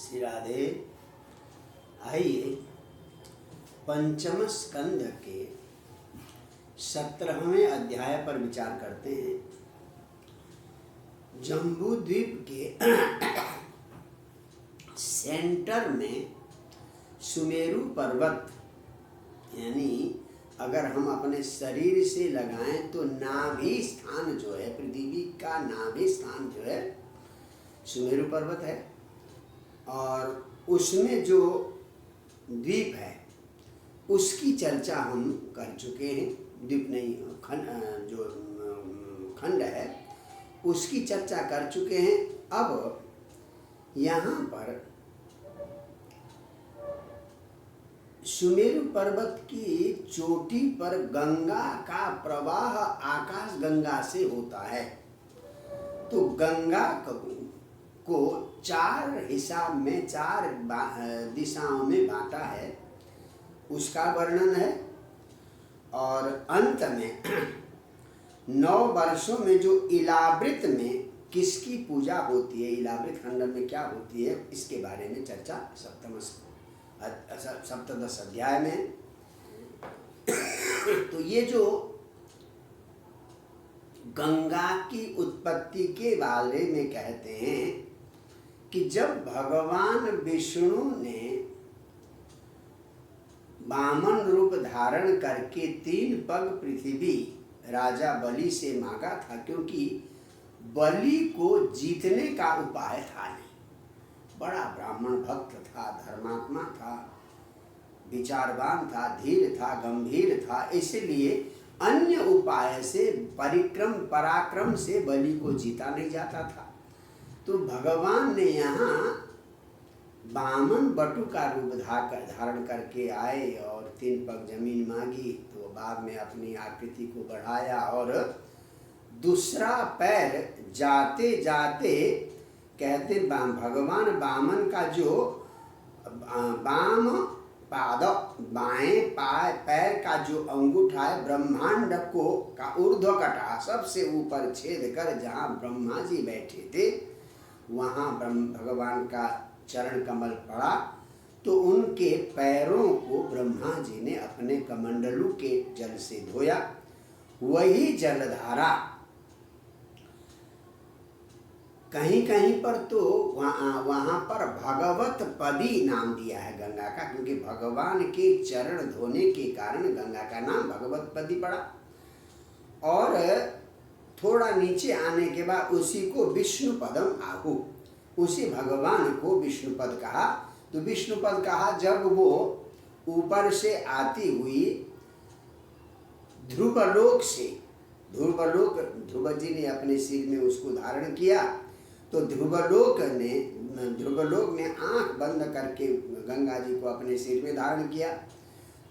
श्री राधे। आइए पंचम स्कंद के 17वें अध्याय पर विचार करते हैं। जम्बू द्वीप के सेंटर में सुमेरु पर्वत, यानी अगर हम अपने शरीर से लगाएं तो नाभि स्थान जो है, पृथ्वी का नाभि स्थान जो है सुमेरु पर्वत है। और उसमें जो द्वीप है उसकी चर्चा हम कर चुके हैं। द्वीप नहीं, जो खंड है उसकी चर्चा कर चुके हैं। अब यहाँ पर सुमेरु पर्वत की चोटी पर गंगा का प्रवाह आकाश गंगा से होता है। तो गंगा को 4 हिस्सा में 4 दिशाओं में बांटा है, उसका वर्णन है। और अंत में 9 वर्षों में जो इलावृत में किसकी पूजा होती है, इलावृत खंड में क्या होती है, इसके बारे में चर्चा सप्तदश अध्याय में। तो ये जो गंगा की उत्पत्ति के बारे में कहते हैं कि जब भगवान विष्णु ने वामन रूप धारण करके 3 पग पृथ्वी राजा बलि से मांगा था, क्योंकि बलि को जीतने का उपाय था नहीं। बड़ा ब्राह्मण भक्त था, धर्मात्मा था, विचारवान था, धीर था, गंभीर था, इसलिए अन्य उपाय से पराक्रम से बलि को जीता नहीं जाता था। तो भगवान ने यहाँ वामन बटु का रूप धारण करके आए और 3 पग जमीन मांगी। तो बाद में अपनी आकृति को बढ़ाया और दूसरा पैर जाते जाते कहते भगवान वामन का जो वाम पाद बाएं पैर का जो अंगूठा है, ब्रह्मांड को का ऊर्ध्व कटा सबसे ऊपर छेद कर जहाँ ब्रह्मा जी बैठे थे वहाँ भगवान का चरण कमल पड़ा। तो उनके पैरों को ब्रह्मा जी ने अपने कमंडलू के जल से धोया। वही जलधारा कहीं कहीं पर तो वहाँ पर भगवत पदी नाम दिया है गंगा का, क्योंकि भगवान के चरण धोने के कारण गंगा का नाम भगवत पदी पड़ा। और थोड़ा नीचे आने के बाद उसी को विष्णु पदम आहु, उसी भगवान को विष्णुपद कहा। तो विष्णुपद कहा जब वो ऊपर से आती हुई ध्रुवलोक से, ध्रुव जी ने अपने सिर में उसको धारण किया। तो ध्रुवलोक ने आंख बंद करके गंगा जी को अपने सिर में धारण किया।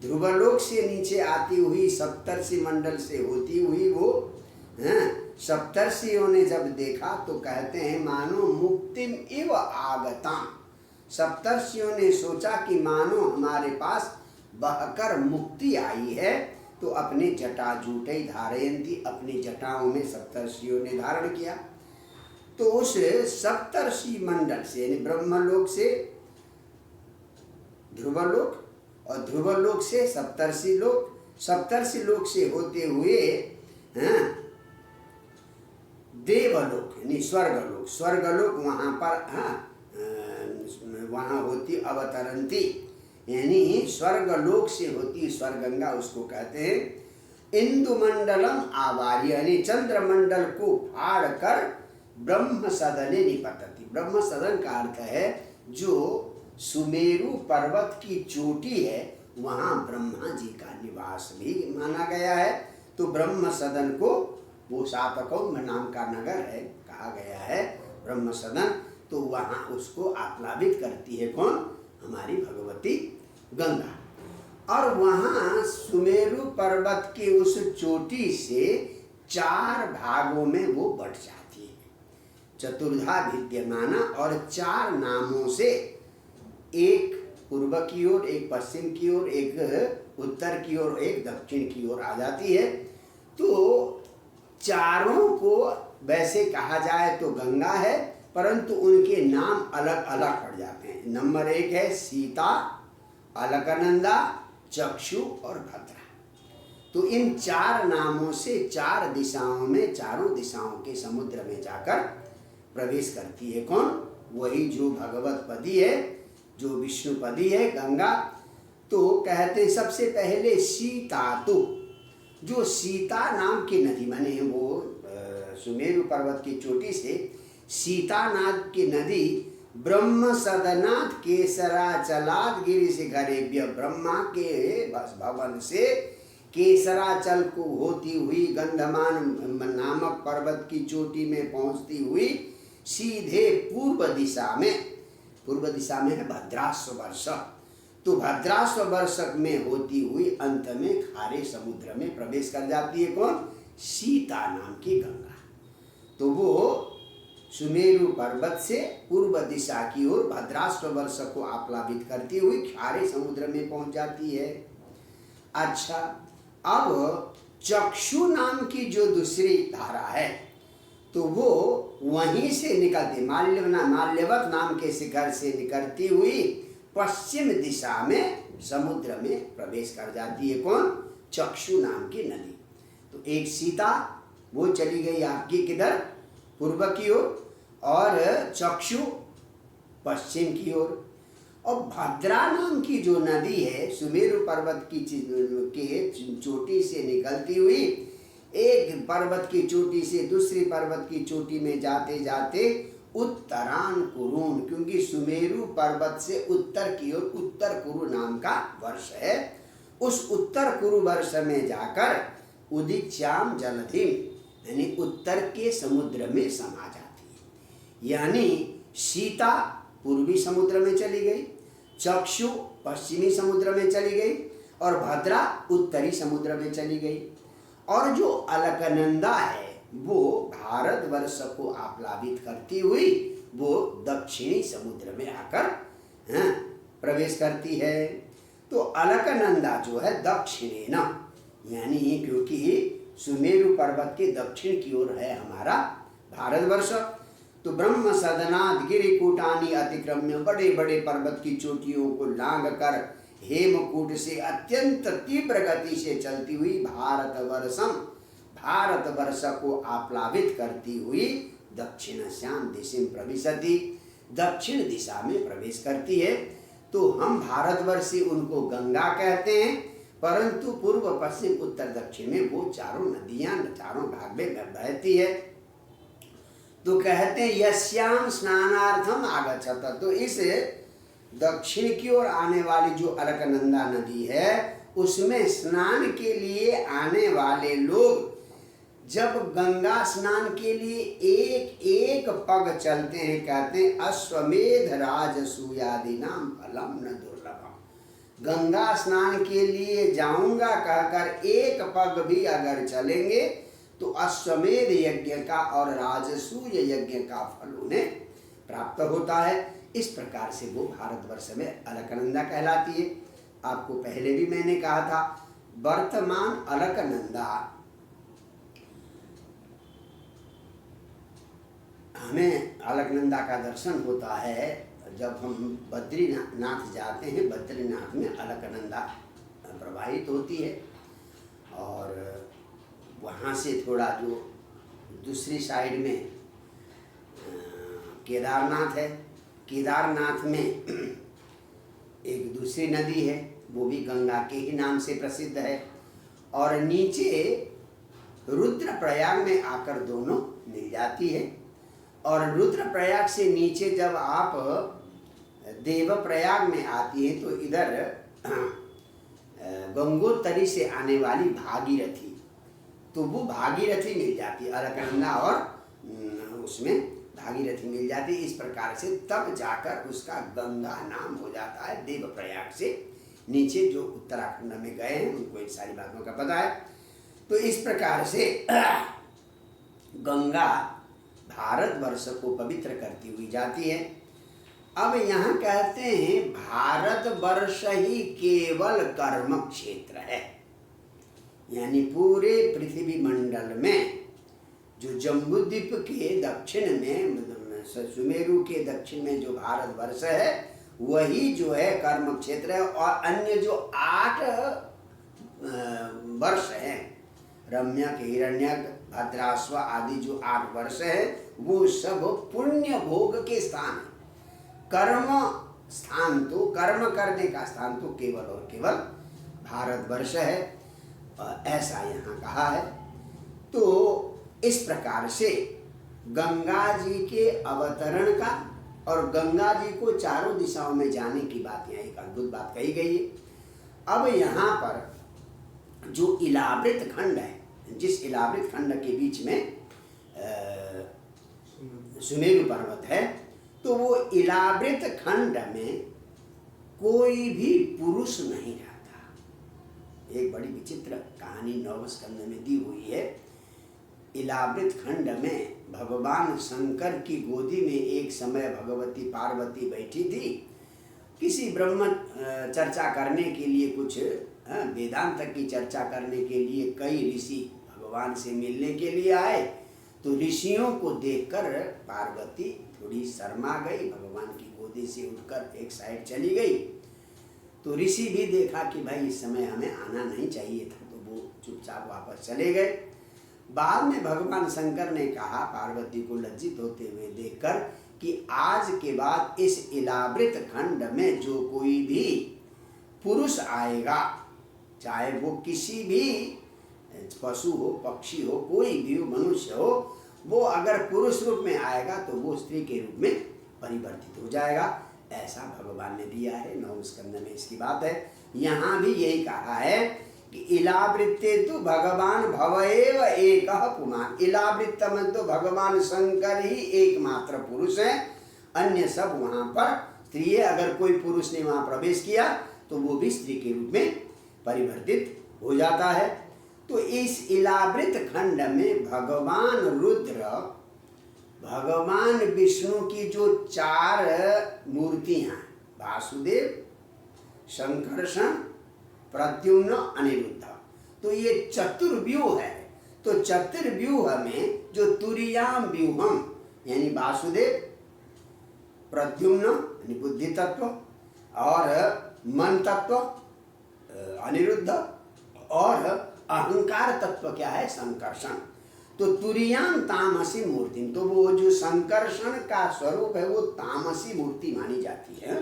ध्रुवलोक से नीचे आती हुई सप्तर्षि मंडल से होती हुई वो सप्तर्षियों ने जब देखा तो कहते हैं मानो मुक्तिम एव आगता। सप्तर्षियों ने सोचा कि मानो हमारे पास बहकर मुक्ति आई है। तो अपने जटाजूटे धारयंती, अपनी जटाओं में सप्तर्षियों ने धारण किया। तो उस सप्तर्षि मंडल से यानी ब्रह्मलोक से ध्रुवलोक और ध्रुवलोक से सप्तर्षि लोक, सप्तर्षि लोक से होते हुए देवलोक यानी स्वर्गलोक, स्वर्गलोक वहाँ पर वहाँ होती अवतरंती, यानी स्वर्गलोक से होती स्वर्गंगा, उसको कहते हैं। इंदुमंडलम आवार्य यानी चंद्रमंडल को फाड़ कर ब्रह्म सदने निपतति। ब्रह्म सदन का अर्थ है जो सुमेरु पर्वत की चोटी है वहाँ ब्रह्मा जी का निवास भी माना गया है। तो ब्रह्म सदन को वो सातकौम नाम का नगर है कहा गया है ब्रह्म सदन। तो वहाँ उसको आप्लावित करती है कौन, हमारी भगवती गंगा। और वहाँ सुमेरु पर्वत के उस चोटी से 4 भागों में वो बट जाती है, चतुर्धा विद्यमाना। और 4 नामों से, एक पूर्व की ओर, एक पश्चिम की ओर, एक उत्तर की ओर, एक दक्षिण की ओर आ जाती है। तो चारों को वैसे कहा जाए तो गंगा है, परंतु उनके नाम अलग अलग पड़ जाते हैं। नंबर 1 है सीता, अलकनंदा, चक्षु और भद्रा। तो इन 4 नामों से 4 दिशाओं में, चारों दिशाओं के समुद्र में जाकर प्रवेश करती है। कौन? वही जो भगवत पदी है, जो विष्णुपदी है, गंगा। तो कहते सबसे पहले सीता, तो जो सीता नाम की नदी, माने वो सुमेरु पर्वत की चोटी से सीता नाम की नदी ब्रह्म सदनाथ केसराचलाद गिरि शिखरेभ्य, ब्रह्मा के भवन से केसराचल को होती हुई गंधमान नामक पर्वत की चोटी में पहुंचती हुई सीधे पूर्व दिशा में है भद्राश्व वर्षक। तो भद्राश्व वर्षक में होती हुई अंत में खारे समुद्र में प्रवेश कर जाती है। कौन? सीता नाम की गंगा। तो वो सुमेरु पर्वत से पूर्व दिशा की ओर भद्राश्व वर्षक को आप्लावित करती हुई खारे समुद्र में पहुंच जाती है। अच्छा, अब चक्षु नाम की जो दूसरी धारा है, तो वो वहीं से निकलती, माल्यवत नाम के शिखर से निकलती हुई पश्चिम दिशा में समुद्र में प्रवेश कर जाती है। कौन? चक्षु नाम की नदी। तो एक सीता, वो चली गई आपकी किधर? पूर्व की ओर, और चक्षु पश्चिम की ओर। और भद्रा नाम की जो नदी है, सुमेरु पर्वत की चोटी से निकलती हुई एक पर्वत की चोटी से दूसरी पर्वत की चोटी में जाते जाते उत्तरान कुरुन, क्योंकि सुमेरु पर्वत से उत्तर की ओर उत्तर कुरु नाम का वर्ष है, उस उत्तर कुरु वर्ष में जाकर उदिच्याम जलधिम, यानी उत्तर के समुद्र में समा जाती है। यानी सीता पूर्वी समुद्र में चली गई, चक्षु पश्चिमी समुद्र में चली गई, और भद्रा उत्तरी समुद्र में चली गई। और जो अलकनंदा है वो भारतवर्ष को आप्लावित करती हुई वो दक्षिणी समुद्र में आकर प्रवेश करती है। तो अलकनंदा जो है दक्षिणेन, यानी क्योंकि सुमेरु पर्वत के दक्षिण की ओर है हमारा भारतवर्ष, तो ब्रह्म सदनाथ गिरिकूटानी अतिक्रम्य, बड़े बड़े पर्वत की चोटियों को लांग कर हेमकूट से अत्यंत तीव्र गति से चलती हुई भारतवर्ष को आप्लावित करती हुई दक्षिणस्याम दिशिम प्रविशति, दक्षिण दिशा में प्रवेश करती है। तो हम भारतवर्षी उनको गंगा कहते हैं, परंतु पूर्व पश्चिम उत्तर दक्षिण में वो चारों नदियां चारों भाग में बहती है। तो कहते हैं यस्याम स्नानार्थम आगच्छत, तो इस दक्षिण की ओर आने वाली जो अलकनंदा नदी है उसमें स्नान के लिए आने वाले लोग जब गंगा स्नान के लिए एक एक पग चलते हैं, कहते हैं अश्वमेध राजसूयादि नाम फलम न दुर्लभम। गंगा स्नान के लिए जाऊंगा कहकर एक पग भी अगर चलेंगे तो अश्वमेध यज्ञ का और राजसूय यज्ञ का फल उन्हें प्राप्त होता है। इस प्रकार से वो भारतवर्ष में अलकनंदा कहलाती है। आपको पहले भी मैंने कहा था, वर्तमान अलकनंदा हमें अलकनंदा का दर्शन होता है जब हम बद्रीनाथ जाते हैं। बद्रीनाथ में अलकनंदा प्रवाहित होती है, और वहाँ से थोड़ा जो दूसरी साइड में केदारनाथ है, केदारनाथ में एक दूसरी नदी है, वो भी गंगा के ही नाम से प्रसिद्ध है, और नीचे रुद्रप्रयाग में आकर दोनों मिल जाती है। और रुद्रप्रयाग से नीचे जब आप देवप्रयाग में आती है तो इधर गंगोत्री से आने वाली भागीरथी, तो वो भागीरथी मिल जाती है अलकनंदा, और उसमें भागीरथी मिल जाती है। इस प्रकार से तब जाकर उसका गंगा नाम हो जाता है। देवप्रयाग से नीचे जो उत्तराखंड में गए हैं उनको इन सारी बातों का पता है। तो इस प्रकार से गंगा भारतवर्ष को पवित्र करती हुई जाती है। अब यहाँ कहते हैं भारतवर्ष ही केवल कर्म क्षेत्र है, यानी पूरे पृथ्वी मंडल में जो जम्बूद्वीप के दक्षिण में सुमेरु के दक्षिण में जो भारतवर्ष है वही जो है कर्म क्षेत्र है, और अन्य जो 8 वर्ष हैं, रम्यक, हिरण्यक, भद्राश्व आदि जो 8 वर्ष है वो सब पुण्य भोग के स्थान है। कर्म स्थान तो, कर्म करने का स्थान तो केवल और केवल भारतवर्ष है, ऐसा यहाँ कहा है। तो इस प्रकार से गंगा जी के अवतरण का और गंगा जी को चारों दिशाओं में जाने की बात, यहाँ एक अद्भुत बात कही गई है। अब यहाँ पर जो इलावृत खंड है, जिस इलावृत खंड के बीच में सुमेरु पर्वत है, तो वो इलावृत खंड में कोई भी पुरुष नहीं रहता। एक बड़ी विचित्र कहानी नवम स्कंद में दी हुई है। इलावृत खंड में भगवान शंकर की गोदी में एक समय भगवती पार्वती बैठी थी। किसी ब्रह्म चर्चा करने के लिए, कुछ वेदांत की चर्चा करने के लिए कई ऋषि भगवान से मिलने के लिए आए। तो ऋषियों को देखकर पार्वती थोड़ी शर्मा गई, भगवान की गोदी से उठकर एक साइड चली गई। तो ऋषि भी देखा कि भाई इस समय हमें आना नहीं चाहिए था, तो वो चुपचाप वापस चले गए। बाद में भगवान शंकर ने कहा पार्वती को लज्जित होते हुए देखकर कि आज के बाद इस इलावृत खंड में जो कोई भी पुरुष आएगा, चाहे वो किसी भी पशु हो, पक्षी हो, कोई भी मनुष्य हो, वो अगर पुरुष रूप में आएगा तो वो स्त्री के रूप में परिवर्तित हो जाएगा। ऐसा भगवान ने दिया है, नवम स्कंद में इसकी बात है। यहाँ भी यही कहा है कि इलावृत्ते तो भगवान भवएव एकः पुमान्। इलावृत्त में तो भगवान शंकर ही एकमात्र पुरुष है, अन्य सब वहाँ पर स्त्री है। अगर कोई पुरुष ने वहाँ प्रवेश किया तो वो भी स्त्री के रूप में परिवर्तित हो जाता है। तो इस इलावृत खंड में भगवान रुद्र, भगवान विष्णु की जो 4 मूर्तियाँ, वासुदेव, संकर्षण, प्रद्युम्न, अनिरुद्ध, तो ये चतुर्व्यूह है। तो चतुर्व्यूह में जो तुरीयाम व्यूहम यानी वासुदेव, प्रद्युम्न यानी बुद्धि तत्व और मन तत्व अनिरुद्ध और अहंकार तत्व क्या है, संकर्षण। तो तुरीयाम तामसी मूर्ति, तो वो जो संकर्षण का स्वरूप है वो तामसी मूर्ति मानी जाती है।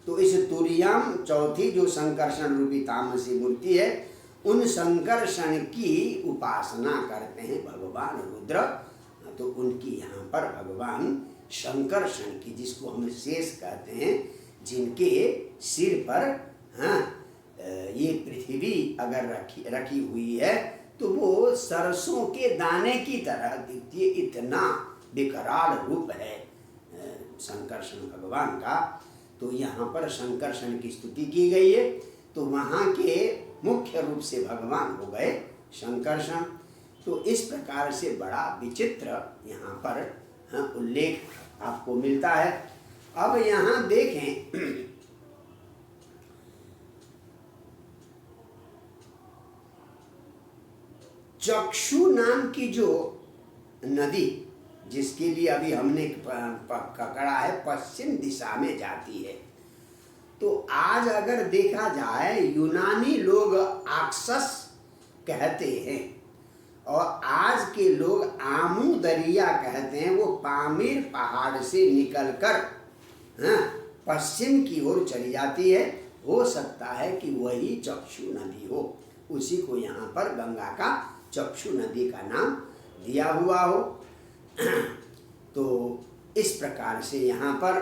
तो इस तुरीयाम, चौथी जो संकर्षण रूपी तामसी मूर्ति है, उन संकर्षण की उपासना करते हैं भगवान रुद्र। तो उनकी यहाँ पर भगवान संकर्षण की, जिसको हम शेष कहते हैं, जिनके सिर पर ये पृथ्वी अगर रखी हुई है तो वो सरसों के दाने की तरह दिखती है, इतना विकराल रूप है संकर्षण भगवान का। तो यहाँ पर संकर्षण की स्तुति की गई है। तो वहाँ के मुख्य रूप से भगवान हो गए संकर्षण। तो इस प्रकार से बड़ा विचित्र यहाँ पर उल्लेख आपको मिलता है। अब यहाँ देखें, चक्षु नाम की जो नदी, जिसके लिए अभी हमने पकड़ा है, पश्चिम दिशा में जाती है। तो आज अगर देखा जाए, यूनानी लोग आक्सस कहते हैं और आज के लोग आमू दरिया कहते हैं। वो पामीर पहाड़ से निकलकर पश्चिम की ओर चली जाती है। हो सकता है कि वही चक्षु नदी हो, उसी को यहाँ पर गंगा का चक्षु नदी का नाम दिया हुआ हो। तो इस प्रकार से यहाँ पर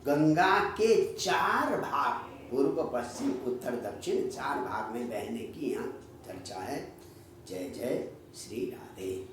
गंगा के 4 भाग, पूर्व, पश्चिम, उत्तर, दक्षिण, 4 भाग में बहने की यहाँ चर्चा है। जय जय श्री राधे।